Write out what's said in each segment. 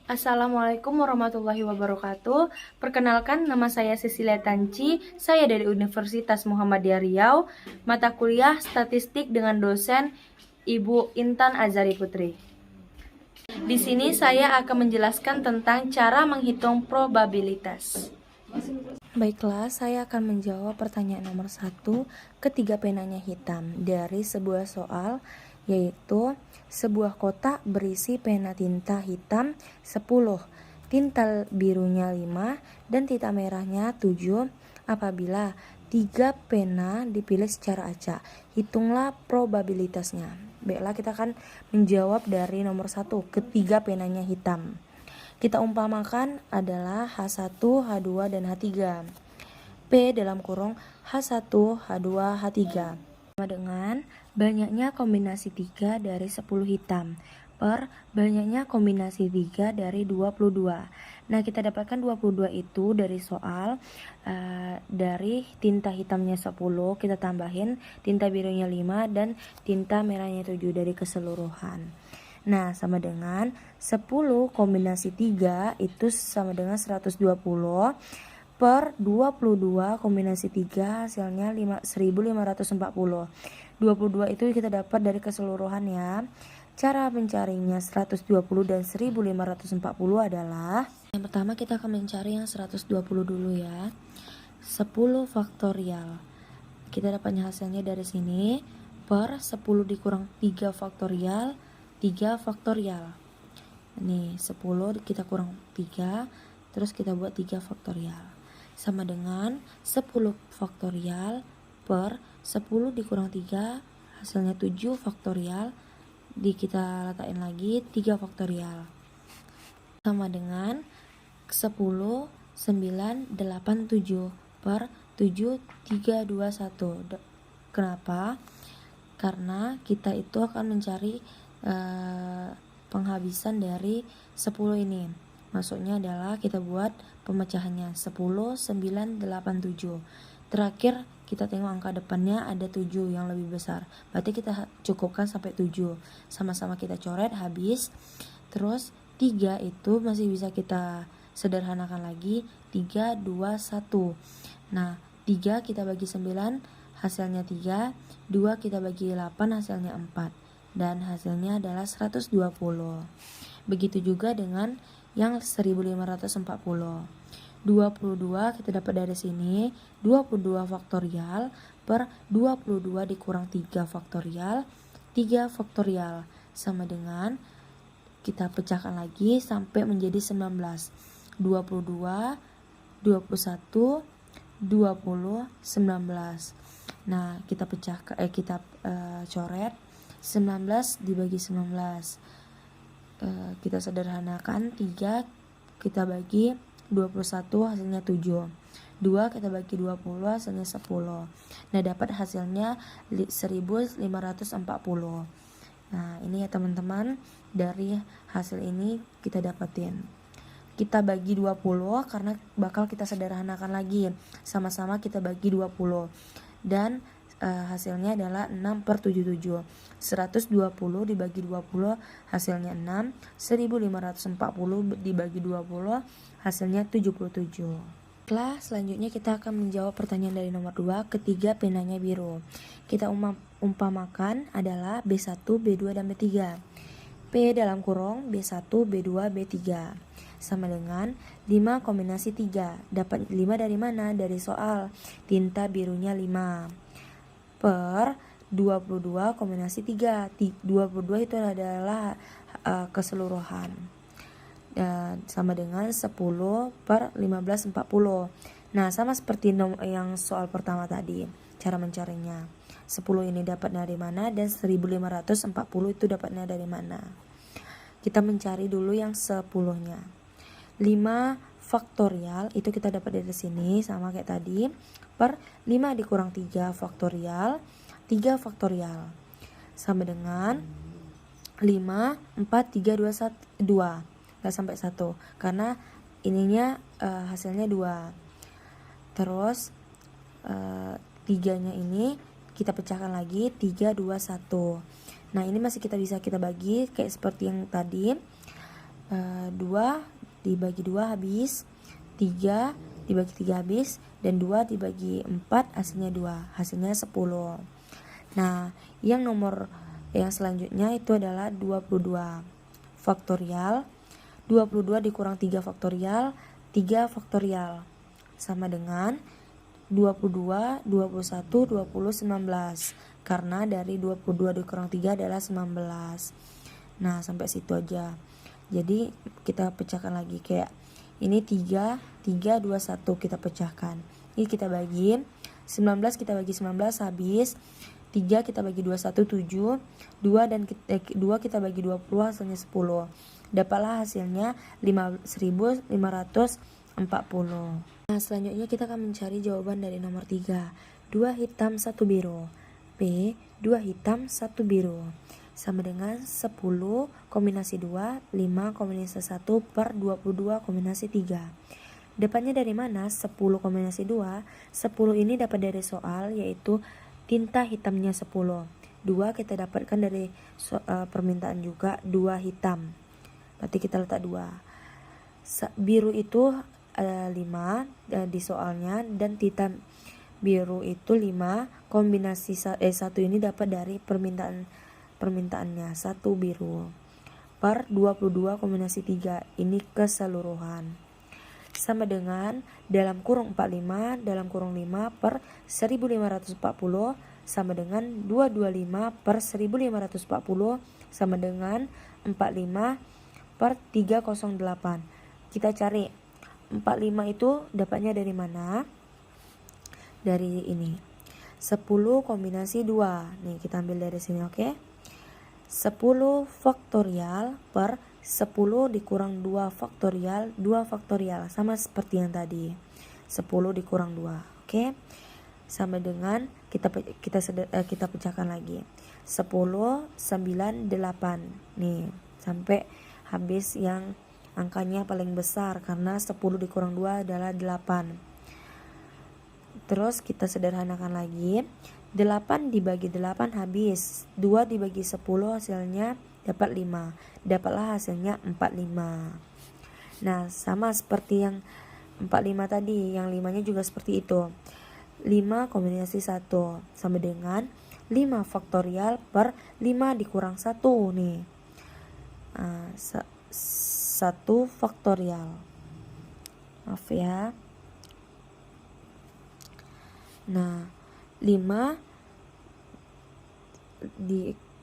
Assalamualaikum warahmatullahi wabarakatuh. Perkenalkan, nama saya Cecilia Tanci. Saya dari Universitas Muhammadiyah Riau, mata kuliah Statistik dengan dosen Ibu Intan Azari Putri. Di sini saya akan menjelaskan tentang cara menghitung probabilitas. Baiklah, saya akan menjawab pertanyaan nomor 1, ketiga penanya hitam dari sebuah soal, yaitu sebuah kotak berisi pena tinta hitam 10, tinta birunya 5, dan tinta merahnya 7 apabila 3 pena dipilih secara acak. Hitunglah probabilitasnya. Baiklah, kita akan menjawab dari nomor 1, ketiga penanya hitam. Kita umpamakan adalah H1, H2, dan H3. P dalam kurung H1, H2, H3 sama dengan banyaknya kombinasi 3 dari 10 hitam per banyaknya kombinasi 3 dari 22. Nah, kita dapatkan 22 itu dari soal dari tinta hitamnya 10, kita tambahin tinta birunya 5 dan tinta merahnya 7 dari keseluruhan. Nah, sama dengan 10 kombinasi 3 itu sama dengan 120 per 22 kombinasi 3 hasilnya 1540. 22 itu kita dapat dari keseluruhan ya. Cara mencarinya 120 dan 1540 adalah, yang pertama kita akan mencari yang 120 dulu ya. 10 faktorial. Kita dapatnya hasilnya dari sini per 10 dikurang 3 faktorial 3 faktorial. Nih, 10 kita kurang 3, terus kita buat 3 faktorial. Sama dengan 10 faktorial per 10 dikurang 3, hasilnya 7 faktorial. Kita letakkan lagi 3 faktorial. Sama dengan 10, 9, 8, 7 per 7, 3, 2, 1. Kenapa? Karena kita itu akan mencari penghabisan dari 10 ini. Maksudnya adalah kita buat pemecahannya 10, 9, 8, 7. Terakhir kita tengok angka depannya ada 7 yang lebih besar. Berarti kita cukupkan sampai 7. Sama-sama kita coret habis. Terus 3 itu masih bisa kita sederhanakan lagi. 3, 2, 1. Nah, 3 kita bagi 9 hasilnya 3. 2 kita bagi 8 hasilnya 4. Dan hasilnya adalah 120. Begitu juga dengan yang 1540. 22 kita dapat dari sini 22 faktorial per 22 dikurang 3 faktorial 3 faktorial sama dengan kita pecahkan lagi sampai menjadi 19. 22 21 20 19. Nah, kita pecahkan coret 19 dibagi 19. Kita sederhanakan 3 kita bagi 21 hasilnya 7. 2 kita bagi 20 hasilnya 10. Nah, dapat hasilnya 1540. Nah, ini ya teman-teman, dari hasil ini kita dapatin. Kita bagi 20 karena bakal kita sederhanakan lagi. Sama-sama kita bagi 20. Dan hasilnya adalah 6 per 77. 120 dibagi 20 hasilnya 6. 1540 dibagi 20 hasilnya 77. Selanjutnya kita akan menjawab pertanyaan dari nomor 2, ketiga penanya biru. Kita umpamakan adalah B1, B2, dan B3. P dalam kurung B1, B2, B3 sama dengan 5 kombinasi 3. Dapat 5 dari mana? Dari soal tinta birunya 5 per 22 kombinasi 3. 22 itu adalah keseluruhan. Dan sama dengan 10 per 1540. Nah, sama seperti yang soal pertama tadi, cara mencarinya. 10 ini dapat dari mana dan 1540 itu dapatnya dari mana. Kita mencari dulu yang 10-nya. 5 faktorial itu kita dapat dari sini sama kayak tadi per 5 dikurang 3 faktorial 3 faktorial sama dengan 5 4 3 2 1 2 gak sampai 1 karena ininya hasilnya 2. Terus 3-nya ini kita pecahkan lagi 3 2 1. Nah, ini masih bisa kita bagi kayak seperti yang tadi. 2 dibagi 2 habis, 3 dibagi 3 habis, dan 2 dibagi 4 hasilnya 2, hasilnya 10. Nah, yang selanjutnya itu adalah 22 faktorial. 22 dikurang 3 faktorial, 3 faktorial sama dengan 22, 21, 20, 19. Karena dari 22 dikurang 3 adalah 19. Nah, sampai situ aja. Jadi kita pecahkan lagi, kayak ini 3, 3, 2, 1 kita pecahkan. Ini kita bagi 19, kita bagi 19 habis. 3 kita bagi 21 7, 2 kita bagi 20 hasilnya 10. Dapatlah hasilnya 1540. Nah, selanjutnya kita akan mencari jawaban dari nomor 3. 2 hitam 1 biru. P 2 hitam 1 biru sama dengan 10 kombinasi 2, 5 kombinasi 1 per 22 kombinasi 3. Dapatnya dari mana? 10 kombinasi 2. 10 ini dapat dari soal, yaitu tinta hitamnya 10. 2 kita dapatkan dari permintaan juga, 2 hitam. Berarti kita letak 2. Biru itu 5 di soalnya, dan tinta biru itu 5. Kombinasi 1 ini dapat dari permintaannya, 1 biru per 22 kombinasi 3. Ini keseluruhan. Sama dengan dalam kurung 45 dalam kurung 5 per 1540 sama dengan 225 per 1540 sama dengan 45 per 308. Kita cari 45 itu dapatnya dari mana? Dari ini, 10 kombinasi 2. Nih kita ambil dari sini, oke? 10 faktorial per 10 dikurang 2 faktorial, 2 faktorial sama seperti yang tadi. 10 dikurang 2, oke? Sama dengan kita pecahkan lagi. 10 9 8. Nih, sampai habis yang angkanya paling besar, karena 10 dikurang 2 adalah 8. Terus kita sederhanakan lagi. 8 dibagi 8 habis. 2 dibagi 10 hasilnya dapat 5. Dapatlah hasilnya 45. Nah, sama seperti yang 45 tadi, yang 5-nya juga seperti itu. 5 kombinasi 1 sama dengan 5 faktorial per 5 dikurang 1 nih. 1 faktorial. Maaf ya. Nah, 5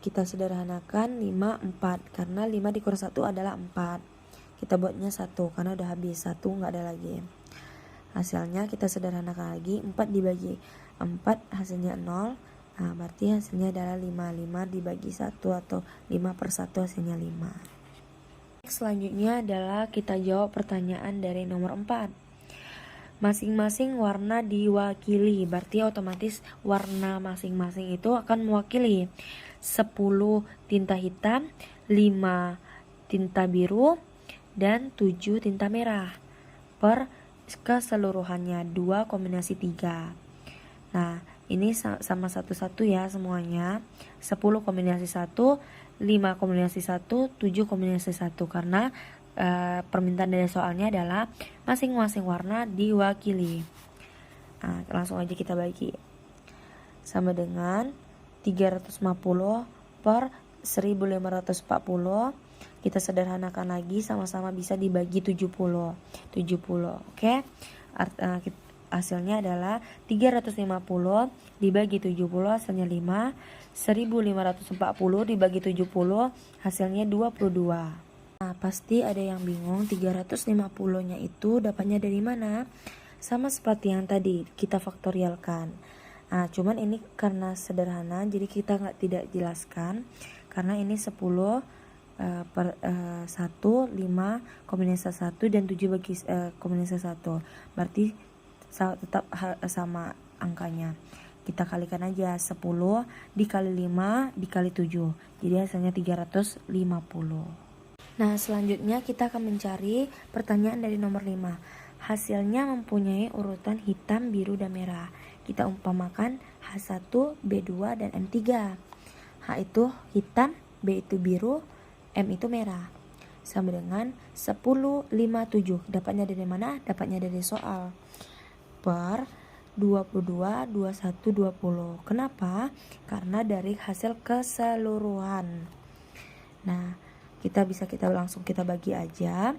kita sederhanakan 5 4, karena 5 dikurang 1 adalah 4. Kita buatnya 1 karena udah habis, 1 nggak ada lagi. Hasilnya kita sederhanakan lagi, 4 dibagi 4 hasilnya 0. Nah, berarti hasilnya adalah 5. 5 dibagi 1 atau 5 per 1 hasilnya 5. Selanjutnya adalah kita jawab pertanyaan dari nomor 4. Masing-masing warna diwakili, berarti otomatis warna masing-masing itu akan mewakili 10 tinta hitam, 5 tinta biru, dan 7 tinta merah per keseluruhannya 2 kombinasi 3. Nah, ini sama satu-satu ya semuanya. 10 kombinasi 1, 5 kombinasi 1, 7 kombinasi 1, karena permintaan dari soalnya adalah masing-masing warna diwakili. Nah, langsung aja kita bagi. Sama dengan 350 per 1540. Kita sederhanakan lagi, sama-sama bisa dibagi 70. Oke? Hasilnya adalah 350 dibagi 70 hasilnya 5. 1540 dibagi 70 hasilnya 22. Nah, pasti ada yang bingung 350-nya itu dapatnya dari mana? Sama seperti yang tadi kita faktorialkan. Nah, cuman ini karena sederhana, jadi kita tidak jelaskan. Karena ini 10 per 1, 5 kombinasi 1, dan 7 bagi kombinasi 1. Berarti tetap sama angkanya. Kita kalikan aja, 10 dikali 5 dikali 7. Jadi hasilnya 350. Nah, selanjutnya kita akan mencari pertanyaan dari nomor 5. Hasilnya mempunyai urutan hitam, biru, dan merah. Kita umpamakan H1, B2, dan M3. H itu hitam, B itu biru, M itu merah. sama dengan 10,57. Dapatnya dari mana? Dapatnya dari soal. Per 22, 21, 20. Kenapa? Karena dari hasil keseluruhan. Nah, kita langsung bagi aja.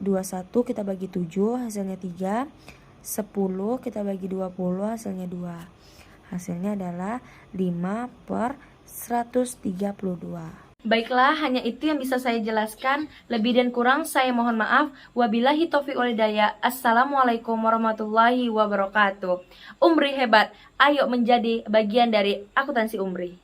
21 kita bagi 7, hasilnya 3. 10 kita bagi 20, hasilnya 2. Hasilnya adalah 5/132. Baiklah, hanya itu yang bisa saya jelaskan. Lebih dan kurang saya mohon maaf. Wabillahi taufiq wal hidayah. Assalamualaikum warahmatullahi wabarakatuh. Umri hebat, ayo menjadi bagian dari akuntansi Umri.